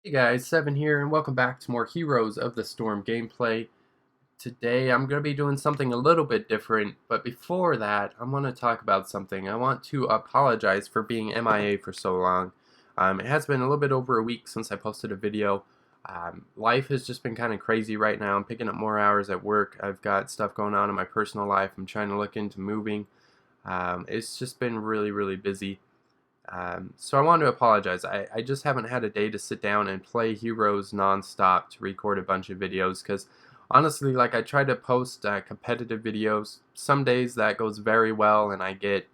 Hey guys, Se7en here, and welcome back to more Heroes of the Storm gameplay. Today I'm going to be doing something a little bit different, but before that, I want to talk about something. I want to apologize for being MIA for so long. It has been a little bit over a week since I posted a video. Life has just been kind of crazy right now. I'm picking up more hours at work. I've got stuff going on in my personal life. I'm trying to look into moving. It's just been really busy. So I want to apologize. I just haven't had a day to sit down and play Heroes nonstop to record a bunch of videos because honestly, like I try to post competitive videos. Some days that goes very well and I get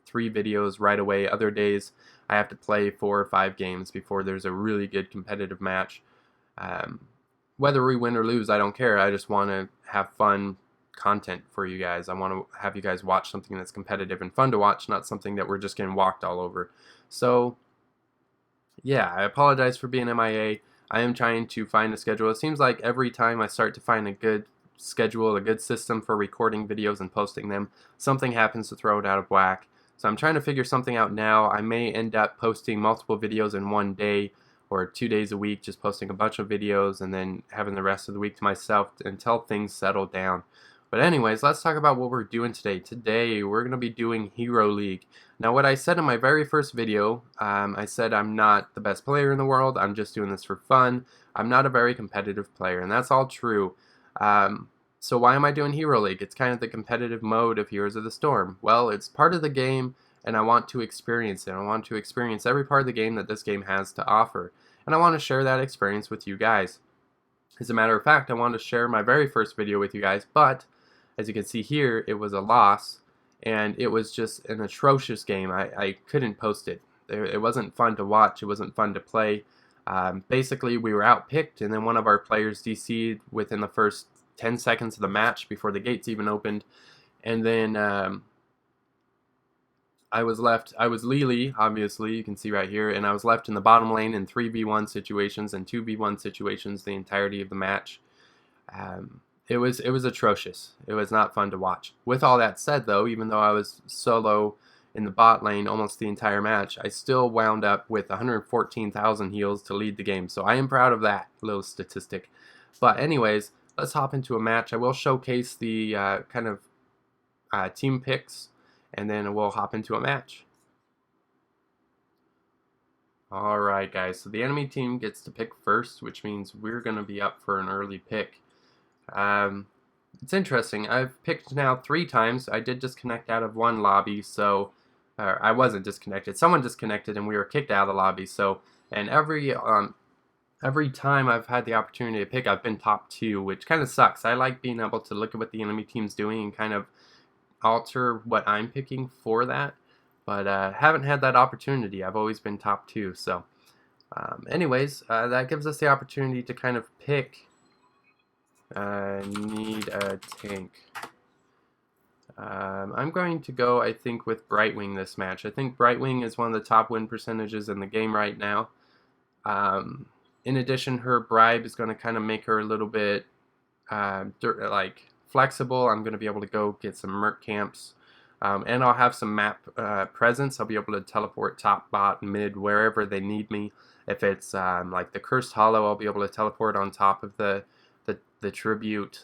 3 videos right away. Other days I have to play 4 or 5 games before there's a really good competitive match. Um, Whether we win or lose, I don't care. I just want to have fun content for you guys. I want to have you guys watch something that's competitive and fun to watch, not something that we're just getting walked all over. So, yeah, I apologize for being MIA. I am trying to find a schedule. It seems like every time I start to find a good schedule, a good system for recording videos and posting them, something happens to throw it out of whack. So I'm trying to figure something out now. I may end up posting multiple videos in one day or 2 days a week, just posting a bunch of videos and then having the rest of the week to myself until things settle down. But anyways, let's talk about what we're doing today. Today, we're going to be doing Hero League. Now, what I said in my very first video, I said I'm not the best player in the world. I'm just doing this for fun. I'm not a very competitive player, and that's all true. So why am I doing Hero League? It's kind of the competitive mode of Heroes of the Storm. Well, it's part of the game, and I want to experience it. I want to experience every part of the game that this game has to offer, and I want to share that experience with you guys. As a matter of fact, I wanted to share my very first video with you guys, but as you can see here, it was a loss, and it was just an atrocious game. I couldn't post it. It wasn't fun to watch. It wasn't fun to play. Basically, we were outpicked, and then one of our players DC'd within the first 10 seconds of the match before the gates even opened. And then I was Lily, obviously, you can see right here, and I was left in the bottom lane in 3v1 situations and 2v1 situations the entirety of the match. It was atrocious. It was not fun to watch. With all that said, though, even though I was solo in the bot lane almost the entire match, I still wound up with 114,000 heals to lead the game. So I am proud of that little statistic. But anyways, let's hop into a match. I will showcase the kind of team picks, and then we'll hop into a match. Alright guys, so the enemy team gets to pick first, which means we're going to be up for an early pick. It's interesting. I've picked now 3 times. I did disconnect out of one lobby, so I wasn't disconnected. Someone disconnected, and we were kicked out of the lobby. So, and every time I've had the opportunity to pick, I've been top 2, which kind of sucks. I like being able to look at what the enemy team's doing and kind of alter what I'm picking for that, but haven't had that opportunity. I've always been top 2. So, anyways, that gives us the opportunity to kind of pick. Need a tank. I'm going to go, I think, with Brightwing this match. I think Brightwing is one of the top win percentages in the game right now. In addition, her bribe is going to kind of make her a little bit like flexible. I'm going to be able to go get some merc camps. And I'll have some map presence. I'll be able to teleport top, bot, mid, wherever they need me. If it's like the Cursed Hollow, I'll be able to teleport on top of the tribute,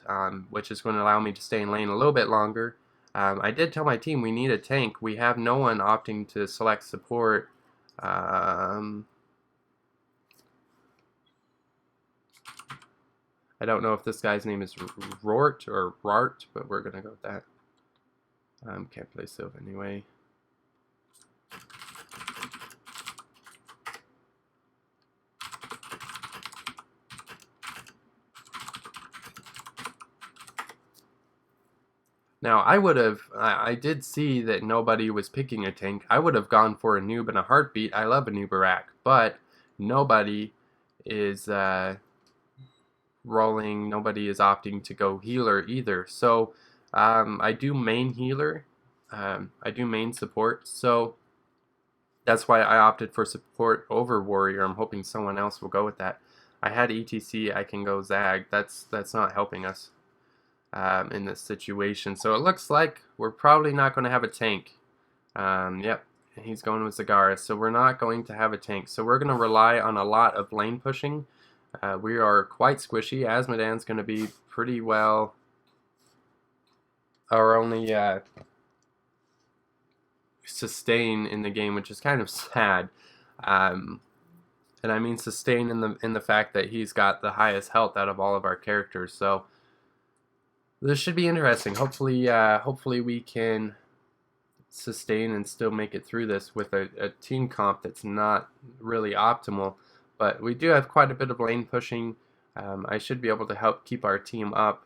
which is going to allow me to stay in lane a little bit longer. I did tell my team we need a tank. We have no one opting to select support. I don't know if this guy's name is Rort or Rart, but we're going to go with that. Can't play Sylve anyway. Now, I did see that nobody was picking a tank. I would have gone for a noob in a heartbeat. I love a noob, but nobody is rolling, nobody is opting to go healer either. So, I do main healer, I do main support, so that's why I opted for support over warrior. I'm hoping someone else will go with that. I had ETC, I can go Zag. That's not helping us in this situation. So it looks like we're probably not going to have a tank. Yep, And he's going with Zagara, so we're not going to have a tank. So we're going to rely on a lot of lane pushing. We are quite squishy. Azmodan's going to be pretty well our only sustain in the game, which is kind of sad. And I mean sustain in the fact that he's got the highest health out of all of our characters. So this should be interesting. Hopefully we can sustain and still make it through this with a team comp that's not really optimal. But we do have quite a bit of lane pushing. I should be able to help keep our team up.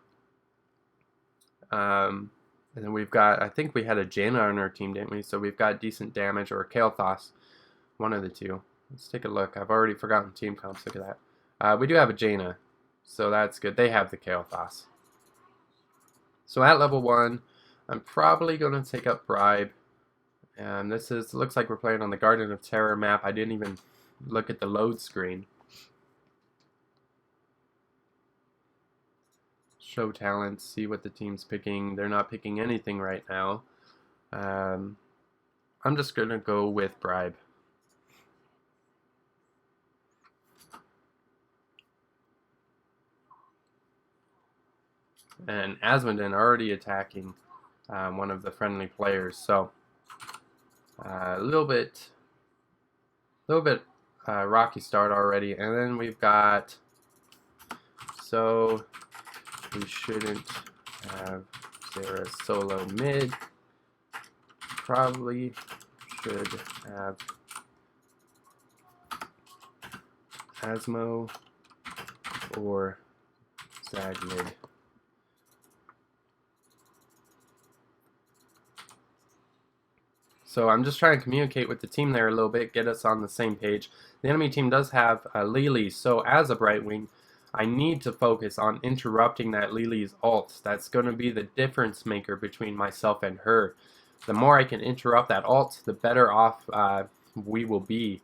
And then we've got, I think we had a Jaina on our team, didn't we? So we've got decent damage, or Kael'thas, one of the two. Let's take a look. I've already forgotten team comps. Look at that. We do have a Jaina, so that's good. They have the Kael'thas. So at level 1, I'm probably going to take up Bribe. And this looks like we're playing on the Garden of Terror map. I didn't even look at the load screen. Show talents, see what the team's picking. They're not picking anything right now. I'm just going to go with Bribe. And Azmodan already attacking one of the friendly players, so a little bit rocky start already. And then we've got, so we shouldn't have Zera solo mid. Probably should have Asmo or Zag mid. So I'm just trying to communicate with the team there a little bit, get us on the same page. The enemy team does have Lili, so as a Brightwing, I need to focus on interrupting that Lili's ult. That's going to be the difference maker between myself and her. The more I can interrupt that ult, the better off we will be.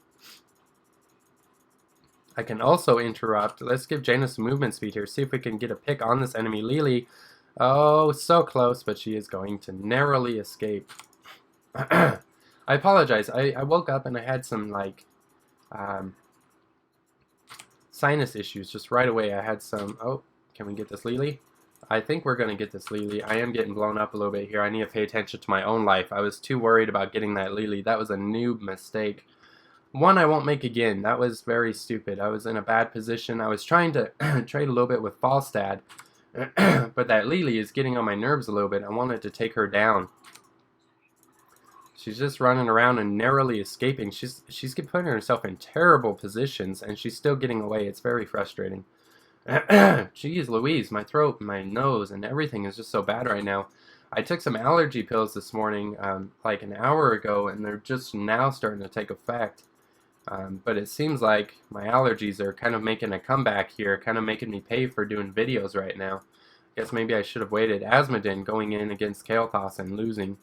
I can also interrupt. Let's give Jaina some movement speed here. See if we can get a pick on this enemy Lili. Oh, so close, but she is going to narrowly escape. I apologize. I woke up and I had some like sinus issues just right away. I had some. Oh, can we get this Lili? I think we're gonna get this Lili. I am getting blown up a little bit here. I need to pay attention to my own life. I was too worried about getting that Lili. That was a noob mistake. One I won't make again. That was very stupid. I was in a bad position. I was trying to trade a little bit with Falstad, but that Lili is getting on my nerves a little bit. I wanted to take her down. She's just running around and narrowly escaping. She's putting herself in terrible positions, and she's still getting away. It's very frustrating. Jeez Louise, my throat, my nose, and everything is just so bad right now. I took some allergy pills this morning, like an hour ago, and they're just now starting to take effect. But it seems like my allergies are kind of making a comeback here, kind of making me pay for doing videos right now. I guess maybe I should have waited. Azmodan going in against Kael'thas and losing.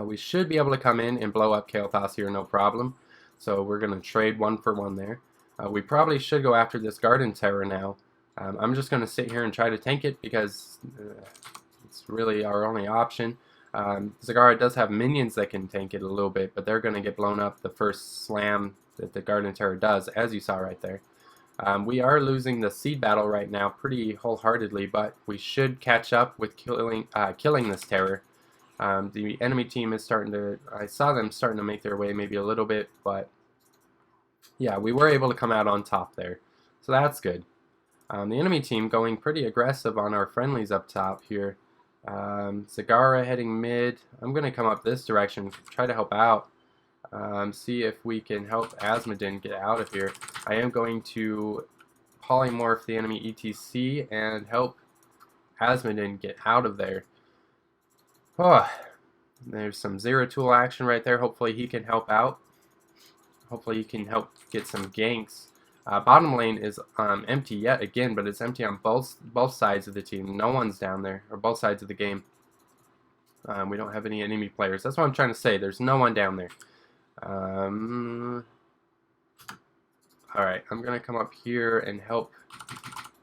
We should be able to come in and blow up Kael'thas here, no problem. So we're going to trade 1 for 1 there. We probably should go after this Garden Terror now. I'm just going to sit here and try to tank it because it's really our only option. Zagara does have minions that can tank it a little bit, but they're going to get blown up the first slam that the Garden Terror does, as you saw right there. We are losing the seed battle right now pretty wholeheartedly, but we should catch up with killing this Terror. The enemy team is starting to, I saw them starting to make their way maybe a little bit, but yeah, we were able to come out on top there. So that's good. The enemy team going pretty aggressive on our friendlies up top here. Zagara heading mid. I'm going to come up this direction, try to help out. See if we can help Azmodan get out of here. I am going to polymorph the enemy ETC and help Azmodan get out of there. Oh, there's some Zero Tool action right there. Hopefully he can help out. Hopefully he can help get some ganks. Bottom lane is empty yet again, but it's empty on both sides of the team. No one's down there, or both sides of the game. We don't have any enemy players. That's what I'm trying to say. There's no one down there. Alright, I'm going to come up here and help.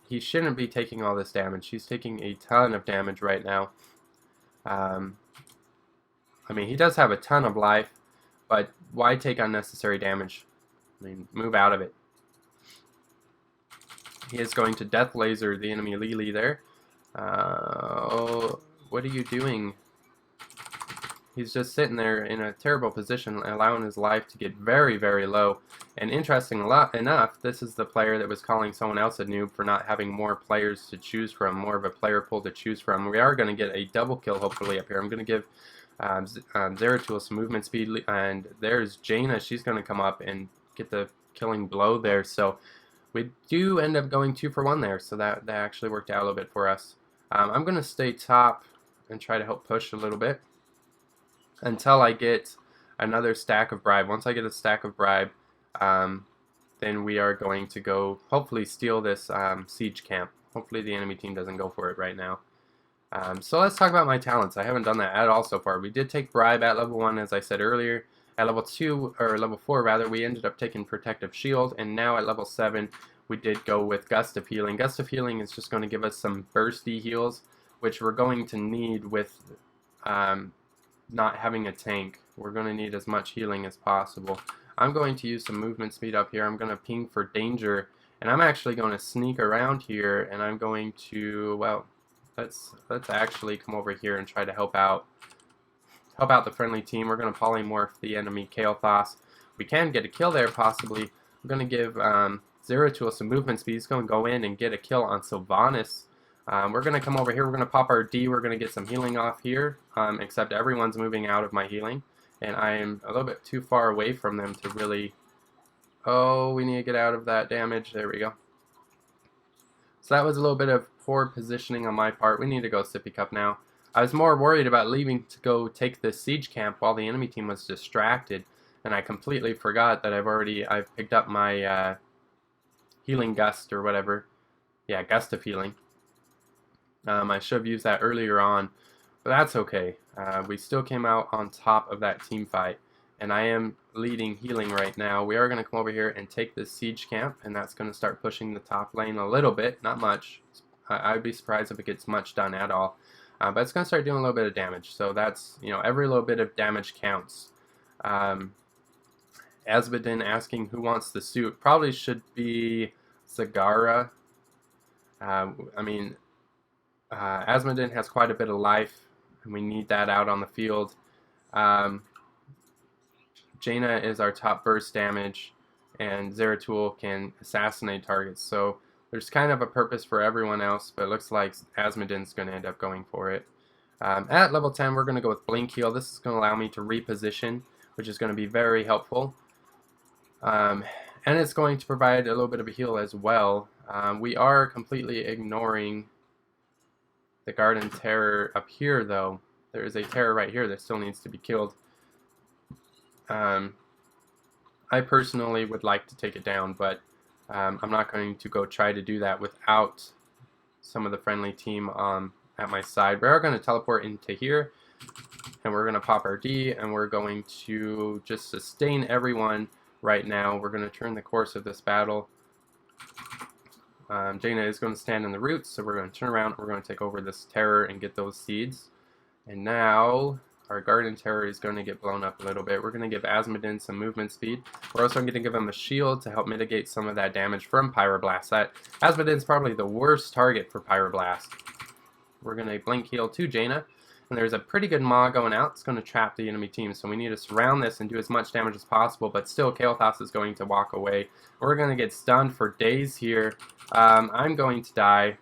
He shouldn't be taking all this damage. He's taking a ton of damage right now. I mean, he does have a ton of life. but why take unnecessary damage? I mean, move out of it. He is going to Death Laser the enemy Leaguin there. Oh, what are you doing? He's just sitting there in a terrible position, allowing his life to get very, very low. And interesting enough, this is the player that was calling someone else a noob for not having more players to choose from, more of a player pool to choose from. We are going to get a double kill, hopefully, up here. I'm going to give Se7en some movement speed, and there's Jaina. She's going to come up and get the killing blow there. So we do end up going 2 for 1 there, so that actually worked out a little bit for us. I'm going to stay top and try to help push a little bit until I get another stack of bribe. Once I get a stack of bribe, then we are going to go hopefully steal this siege camp. Hopefully the enemy team doesn't go for it right now. So let's talk about my talents. I haven't done that at all so far. We did take bribe at level 1, as I said earlier. At level 2, or level 4 rather, we ended up taking protective shield, and now at level 7 we did go with gust of healing. Gust of healing is just going to give us some bursty heals, which we're going to need with not having a tank. We're going to need as much healing as possible. I'm going to use some movement speed up here. I'm going to ping for danger, and I'm actually going to sneak around here, and I'm going to, well, let's actually come over here and try to help out the friendly team. We're going to polymorph the enemy Kael'thas. We can get a kill there possibly. I'm going to give Se7en some movement speed. He's going to go in and get a kill on Sylvanas. We're going to come over here. We're going to pop our D. We're going to get some healing off here, except everyone's moving out of my healing, and I am a little bit too far away from them to really... Oh, we need to get out of that damage. There we go. So that was a little bit of poor positioning on my part. We need to go Sippy Cup now. I was more worried about leaving to go take this siege camp while the enemy team was distracted, and I completely forgot that I've picked up my healing gust or whatever. Yeah, gust of healing. I should have used that earlier on, but that's okay. We still came out on top of that team fight, and I am leading healing right now. We are going to come over here and take this siege camp, and that's going to start pushing the top lane a little bit, not much. I'd be surprised if it gets much done at all. But it's going to start doing a little bit of damage, so that's, you know, every little bit of damage counts. Se7en asking who wants the suit. Probably should be Zagara. I mean, Se7en has quite a bit of life, and we need that out on the field. Jaina is our top burst damage, and Se7en can assassinate targets. So there's kind of a purpose for everyone else, but it looks like Se7en's going to end up going for it. At level 10, we're going to go with Blink Heal. This is going to allow me to reposition, which is going to be very helpful. And it's going to provide a little bit of a heal as well. We are completely ignoring the Garden Terror up here, though. There is a Terror right here that still needs to be killed. I personally would like to take it down, but I'm not going to go try to do that without some of the friendly team at my side. We are going to teleport into here, and we're going to pop our D, and we're going to just sustain everyone right now. We're going to turn the course of this battle. Jaina is going to stand in the roots, so we're going to turn around, we're going to take over this Terror and get those seeds. And now our Garden Terror is going to get blown up a little bit. We're going to give Se7en some movement speed. We're also going to give him a shield to help mitigate some of that damage from Pyroblast. Se7en's probably the worst target for Pyroblast. We're going to blink heal to Jaina. And there's a pretty good Maw going out. It's going to trap the enemy team. So we need to surround this and do as much damage as possible. But still, Kael'thas is going to walk away. We're going to get stunned for days here. I'm going to die.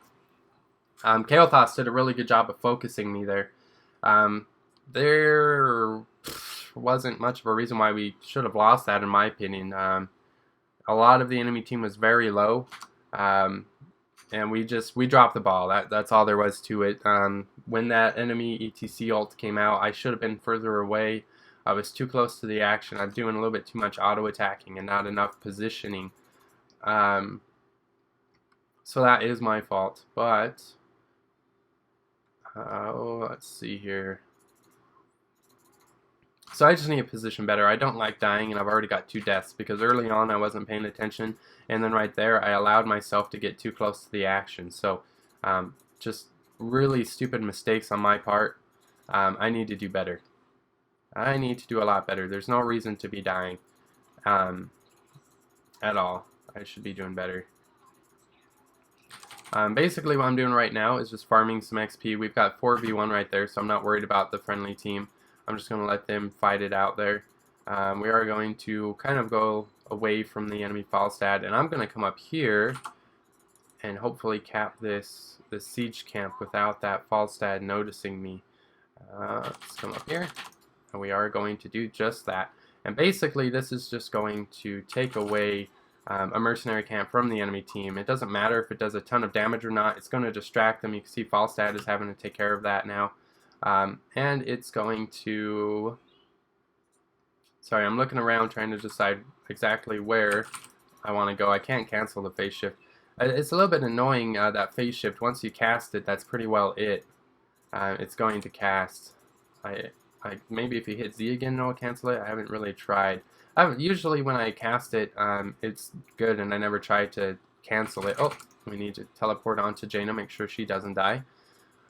Kael'thas did a really good job of focusing me there. There wasn't much of a reason why we should have lost that, in my opinion. A lot of the enemy team was very low. And we dropped the ball. That's all there was to it. When that enemy ETC ult came out, I should have been further away. I was too close to the action. I'm doing a little bit too much auto attacking and not enough positioning. So that is my fault. But let's see here. So I just need to position better. I don't like dying, and I've already got 2 deaths because early on I wasn't paying attention, and then right there I allowed myself to get too close to the action. So just really stupid mistakes on my part. I need to do better. I need to do a lot better. There's no reason to be dying um, at all. I should be doing better. Basically what I'm doing right now is just farming some XP. We've got 4v1 right there, so I'm not worried about the friendly team. I'm just going to let them fight it out there. We are going to kind of go away from the enemy Falstad, and I'm going to come up here and hopefully cap this siege camp without that Falstad noticing me. Let's come up here, and we are going to do just that. And basically this is just going to take away a mercenary camp from the enemy team. It doesn't matter if it does a ton of damage or not. It's going to distract them. You can see Falstad is having to take care of that now. And it's going to... Sorry, I'm looking around trying to decide exactly where I want to go. I can't cancel the phase shift. It's a little bit annoying, that phase shift. Once you cast it, that's pretty well it. It's going to cast. Maybe if you hit Z again, it'll cancel it. I haven't really tried. Usually when I cast it, it's good, and I never try to cancel it. Oh, we need to teleport onto Jaina, make sure she doesn't die.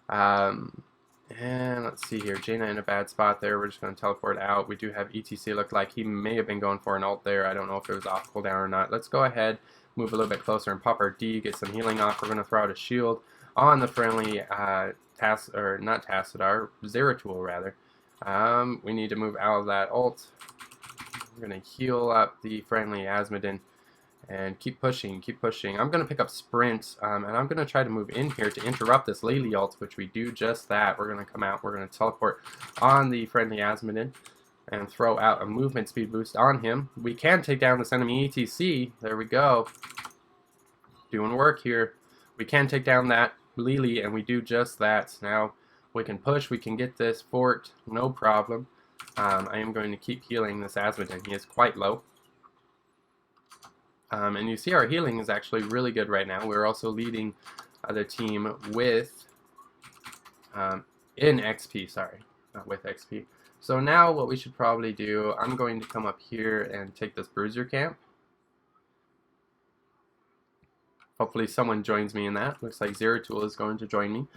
And let's see here, Jaina in a bad spot there. We're just going to teleport out. We do have ETC. Looked like he may have been going for an ult there. I don't know if it was off cooldown or not. Let's go ahead, move a little bit closer, and pop our D, get some healing off. We're going to throw out a shield on the friendly Zeratul rather. We need to move out of that ult. We're going to heal up the friendly Asmodin and keep pushing, keep pushing. I'm going to pick up Sprint, and I'm going to try to move in here to interrupt this Lily ult, which we do just that. We're going to come out, we're going to teleport on the friendly Asmodin and throw out a movement speed boost on him. We can take down this enemy ETC. There we go. Doing work here. We can take down that Lily, and we do just that. Now we can push, we can get this fort, no problem. I am going to keep healing this Asmodin. He is quite low. And you see our healing is actually really good right now. We're also leading the team with, in XP, sorry, not with XP. So now what we should probably do, I'm going to come up here and take this Bruiser camp. Hopefully someone joins me in that. Looks like Zeratul is going to join me.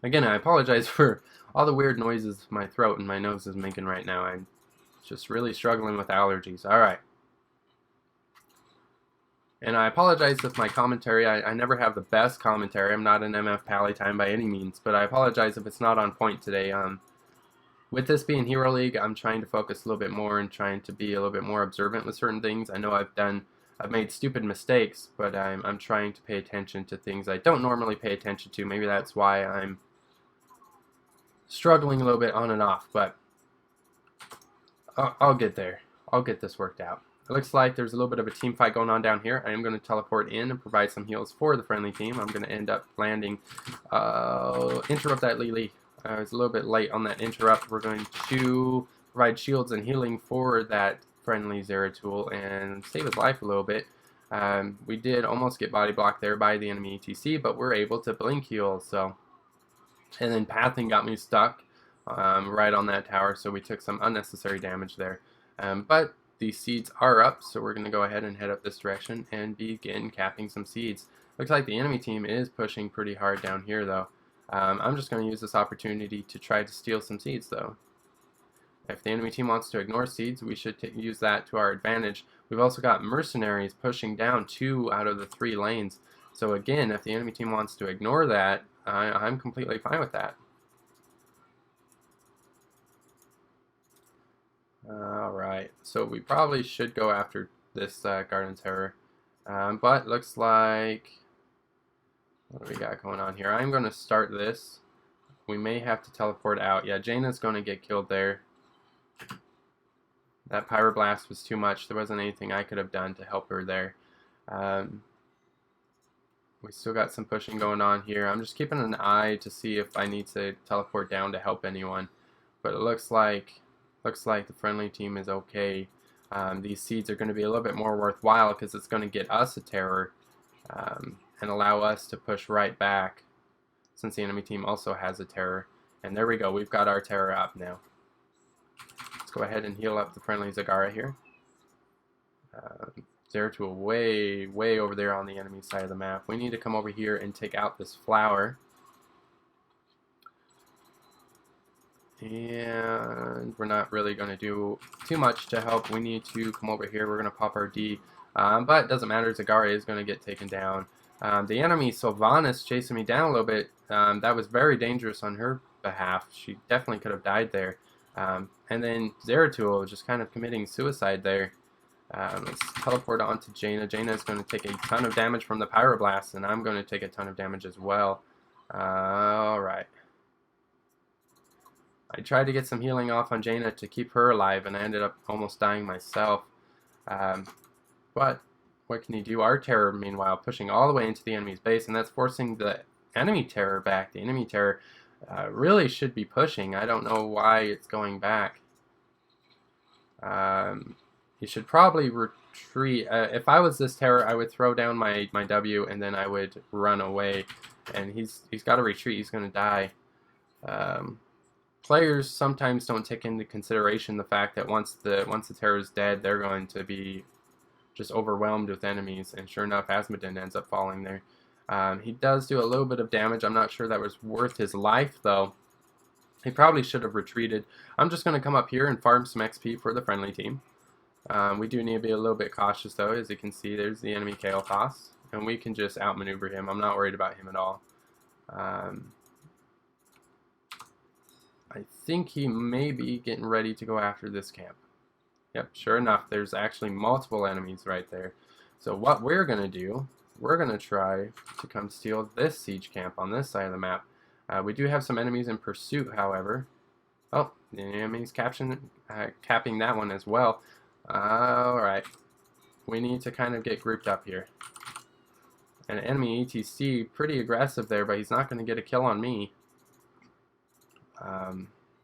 Again, I apologize for all the weird noises my throat and my nose is making right now. I'm just really struggling with allergies. Alright. And I apologize if my commentary, I never have the best commentary. I'm not an MF Palatine by any means, but I apologize if it's not on point today. With this being Hero League, I'm trying to focus a little bit more and trying to be a little bit more observant with certain things. I know I've made stupid mistakes, but I'm trying to pay attention to things I don't normally pay attention to. Maybe that's why I'm struggling a little bit on and off, but I'll get there. I'll get this worked out. It looks like there's a little bit of a team fight going on down here. I am going to teleport in and provide some heals for the friendly team. I'm going to end up landing, interrupt that Lily. I was a little bit late on that interrupt. We're going to provide shields and healing for that friendly Zeratul and save his life a little bit. We did almost get body blocked there by the enemy ETC, but we're able to blink heal. So, and then pathing got me stuck right on that tower, so we took some unnecessary damage there. But the seeds are up, so we're going to go ahead and head up this direction and begin capping some seeds. Looks like the enemy team is pushing pretty hard down here, though. I'm just going to use this opportunity to try to steal some seeds, though. If the enemy team wants to ignore seeds, we should use that to our advantage. We've also got mercenaries pushing down 2 out of the 3 lanes. So again, if the enemy team wants to ignore that, I'm completely fine with that. Alright, so we probably should go after this Garden Terror. But looks like... What do we got going on here? I'm going to start this. We may have to teleport out. Yeah, Jaina's going to get killed there. That Pyroblast was too much. There wasn't anything I could have done to help her there. We still got some pushing going on here. I'm just keeping an eye to see if I need to teleport down to help anyone. But it looks like the friendly team is okay. These seeds are going to be a little bit more worthwhile because it's going to get us a terror and allow us to push right back since the enemy team also has a terror. And there we go. We've got our terror up now. Let's go ahead and heal up the friendly Zagara here. Zeratul way over there on the enemy side of the map. We need to come over here and take out this flower. And we're not really going to do too much to help. We need to come over here. We're going to pop our D. But it doesn't matter. Zagari is going to get taken down. The enemy Se7en is chasing me down a little bit. That was very dangerous on her behalf. She definitely could have died there. And then Zeratul just kind of committing suicide there. Let's teleport onto Jaina. Jaina is going to take a ton of damage from the Pyroblast, and I'm going to take a ton of damage as well. Alright. I tried to get some healing off on Jaina to keep her alive, and I ended up almost dying myself. But what can you do? Our Terror, meanwhile, pushing all the way into the enemy's base, and that's forcing the enemy Terror back. The enemy Terror really should be pushing. I don't know why it's going back. You should probably retreat. If I was this Terror, I would throw down my W, and then I would run away. And he's got to retreat. He's going to die. Players sometimes don't take into consideration the fact that once the Terror is dead, they're going to be just overwhelmed with enemies, and sure enough, Asmodin ends up falling there. He does do a little bit of damage. I'm not sure that was worth his life, though. He probably should have retreated. I'm just going to come up here and farm some XP for the friendly team. We do need to be a little bit cautious, though. As you can see, there's the enemy Kael'thas, and we can just outmaneuver him. I'm not worried about him at all. I think he may be getting ready to go after this camp. Yep, sure enough, there's actually multiple enemies right there. So what we're going to do, we're going to try to come steal this siege camp on this side of the map. We do have some enemies in pursuit, however. Oh, the enemy's capping that one as well. Alright, we need to kind of get grouped up here. And enemy ETC, pretty aggressive there, but he's not going to get a kill on me.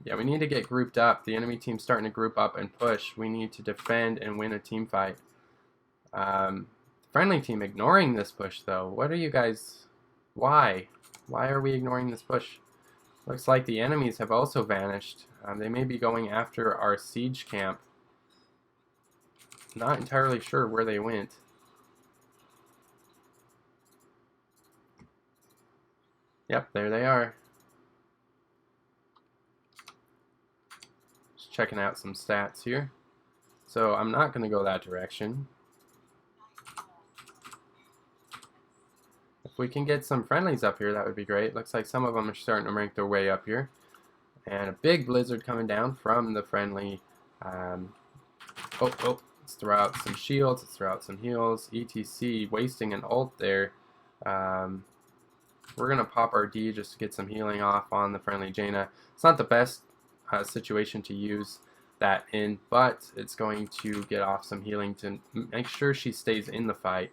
Yeah, we need to get grouped up. The enemy team's starting to group up and push. We need to defend and win a team fight. Friendly team ignoring this push, though. What are you guys... Why? Why are we ignoring this push? Looks like the enemies have also vanished. They may be going after our siege camp. Not entirely sure where they went. Yep, there they are. Just checking out some stats here. So I'm not going to go that direction. If we can get some friendlies up here, that would be great. Looks like some of them are starting to make their way up here. And a big blizzard coming down from the friendly. Let's throw out some shields. Let's throw out some heals. ETC wasting an ult there. We're going to pop our D just to get some healing off on the friendly Jaina. It's not the best situation to use that in, but it's going to get off some healing to make sure she stays in the fight.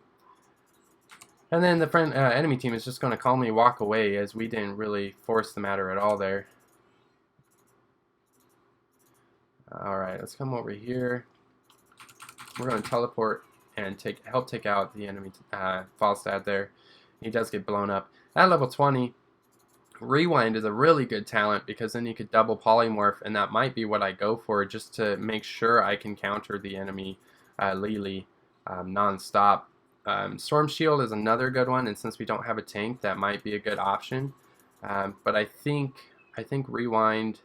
And then the enemy team is just going to calmly walk away, as we didn't really force the matter at all there. Alright, let's come over here. We're going to teleport and help take out the enemy Falstad there. He does get blown up. At level 20, Rewind is a really good talent, because then you could double polymorph, and that might be what I go for, just to make sure I can counter the enemy Lily non-stop. Storm Shield is another good one, and since we don't have a tank, that might be a good option. But I think Rewind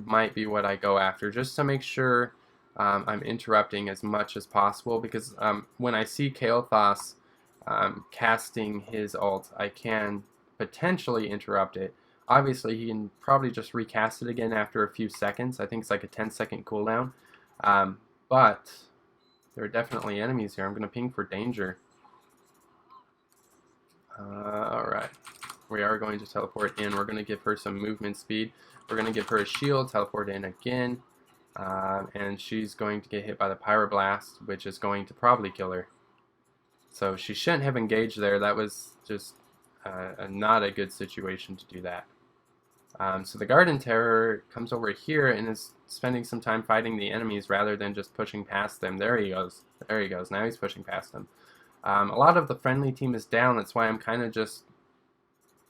might be what I go after, just to make sure I'm interrupting as much as possible, because when I see Kael'thas casting his ult, I can potentially interrupt it. Obviously, he can probably just recast it again after a few seconds. I think it's like a 10-second cooldown. But there are definitely enemies here. I'm going to ping for danger. Alright. We are going to teleport in. We're going to give her some movement speed. We're going to give her a shield, teleport in again. And she's going to get hit by the Pyroblast, which is going to probably kill her. So she shouldn't have engaged there. That was just not a good situation to do that. So the Garden Terror comes over here and is spending some time fighting the enemies rather than just pushing past them. There he goes. There he goes. Now he's pushing past them. A lot of the friendly team is down. That's why I'm kind of just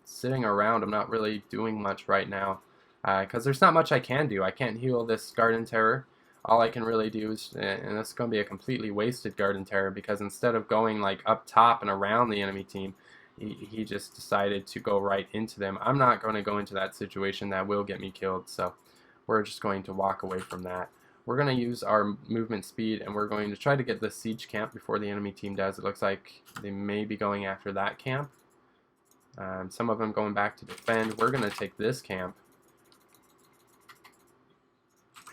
sitting around. I'm not really doing much right now, because there's not much I can do. I can't heal this Garden Terror. All I can really do is, and it's going to be a completely wasted Garden Terror, because instead of going like up top and around the enemy team, he just decided to go right into them. I'm not going to go into that situation. That will get me killed, so we're just going to walk away from that. We're going to use our movement speed, and we're going to try to get the siege camp before the enemy team does. It looks like they may be going after that camp. Some of them going back to defend. We're going to take this camp.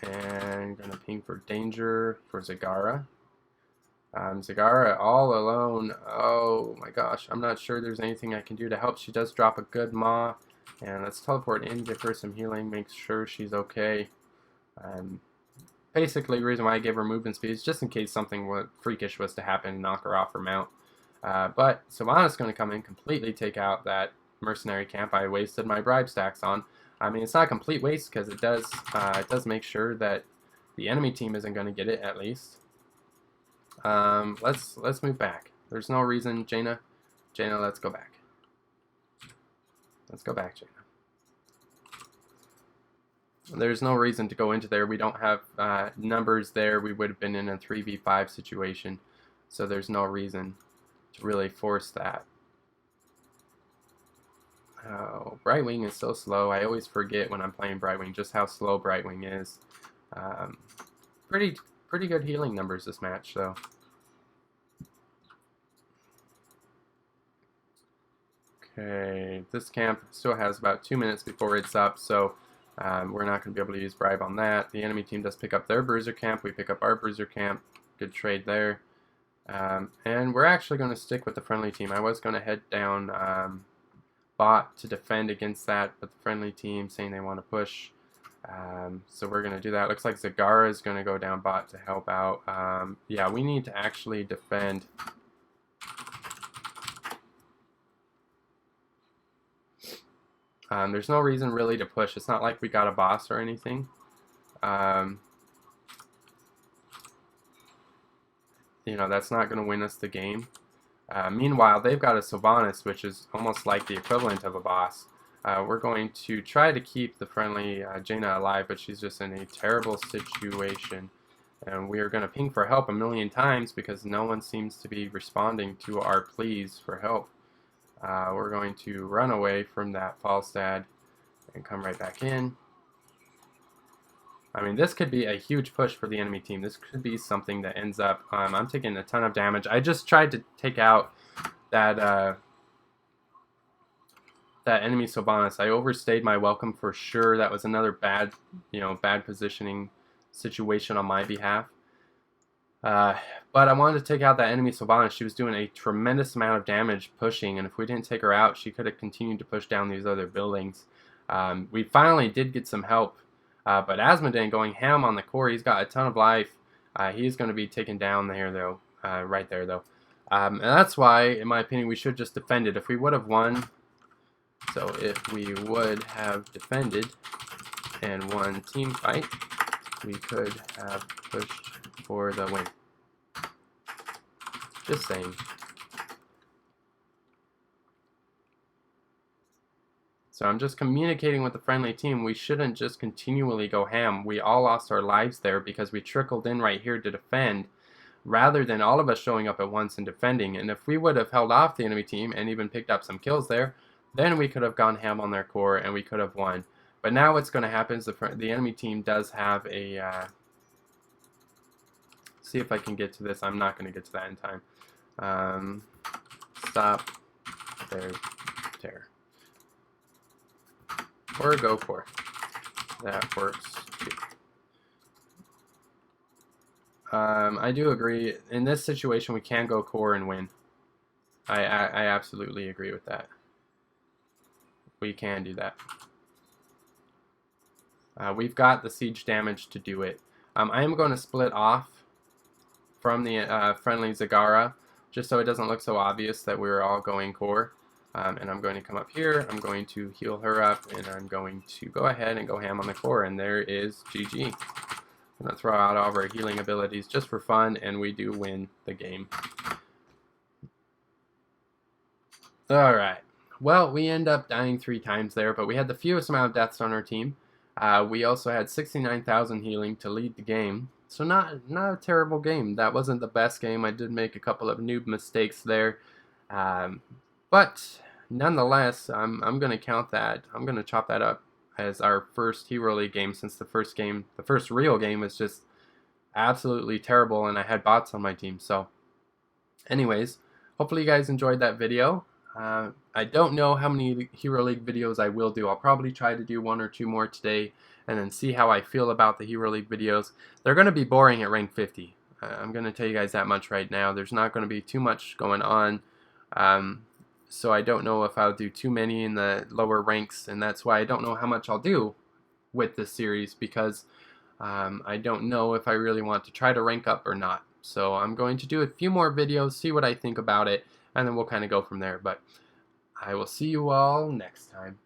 And going to ping for danger for Zagara. Zagara all alone. Oh my gosh, I'm not sure there's anything I can do to help. She does drop a good maw. And let's teleport in, give her some healing, make sure she's okay. Basically, the reason why I gave her movement speed is just in case something freakish was to happen and knock her off her mount. But Se7en's going to come in, completely take out that mercenary camp I wasted my bribe stacks on. I mean, it's not a complete waste because it does make sure that the enemy team isn't going to get it, at least. Let's move back. There's no reason, Jaina, let's go back. Let's go back, Jaina. There's no reason to go into there. We don't have numbers there. We would have been in a 3v5 situation, so there's no reason to really force that. Oh, Brightwing is so slow. I always forget when I'm playing Brightwing just how slow Brightwing is. Pretty good healing numbers this match, though. Okay, this camp still has about 2 minutes before it's up, so we're not going to be able to use bribe on that. The enemy team does pick up their bruiser camp. We pick up our bruiser camp. Good trade there. And we're actually going to stick with the friendly team. I was going to head down bot to defend against that, but the friendly team saying they want to push. So we're going to do that. Looks like Zagara is going to go down bot to help out. Yeah, we need to actually defend. There's no reason really to push. It's not like we got a boss or anything. You know, that's not going to win us the game. Meanwhile, they've got a Sylvanas, which is almost like the equivalent of a boss. We're going to try to keep the friendly Jaina alive, but she's just in a terrible situation. And we are going to ping for help a million times because no one seems to be responding to our pleas for help. We're going to run away from that Falstad and come right back in. I mean, this could be a huge push for the enemy team. This could be something that ends up... I'm taking a ton of damage. I just tried to take out that that enemy Sylvanas. I overstayed my welcome for sure. That was another bad, bad positioning situation on my behalf. But I wanted to take out that enemy Sylvanas. She was doing a tremendous amount of damage pushing, and if we didn't take her out, she could have continued to push down these other buildings. We finally did get some help. But Asmodee going ham on the core. He's got a ton of life. He's going to be taken down there, though. Right there, though. And that's why, in my opinion, we should just defend it. If we would have won, so if we would have defended and won team fight, we could have pushed for the win. Just saying. So I'm just communicating with the friendly team. We shouldn't just continually go ham. We all lost our lives there because we trickled in right here to defend rather than all of us showing up at once and defending. And if we would have held off the enemy team and even picked up some kills there, then we could have gone ham on their core and we could have won. But now what's going to happen is the enemy team does have a... see if I can get to this. I'm not going to get to that in time. Stop. There's terror. Or go core. That works too. I do agree. In this situation, we can go core and win. I absolutely agree with that. We can do that. We've got the siege damage to do it. I am going to split off from the friendly Zagara, just so it doesn't look so obvious that we're all going core. And I'm going to come up here, I'm going to heal her up, and I'm going to go ahead and go ham on the core, and there is GG. I'm going to throw out all of our healing abilities just for fun, and we do win the game. Alright, well, we end up dying 3 times there, but we had the fewest amount of deaths on our team. We also had 69,000 healing to lead the game, so not a terrible game. That wasn't the best game. I did make a couple of noob mistakes there. But nonetheless, I'm gonna count that. I'm gonna chop that up as our first Hero League game, since the first real game, was just absolutely terrible, and I had bots on my team. So, anyways, hopefully you guys enjoyed that video. I don't know how many Hero League videos I will do. I'll probably try to do 1 or 2 more today, and then see how I feel about the Hero League videos. They're going to be boring at rank 50. I'm going to tell you guys that much right now. There's not going to be too much going on. So I don't know if I'll do too many in the lower ranks, and that's why I don't know how much I'll do with this series, because I don't know if I really want to try to rank up or not. So I'm going to do a few more videos, see what I think about it, and then we'll kind of go from there. But I will see you all next time.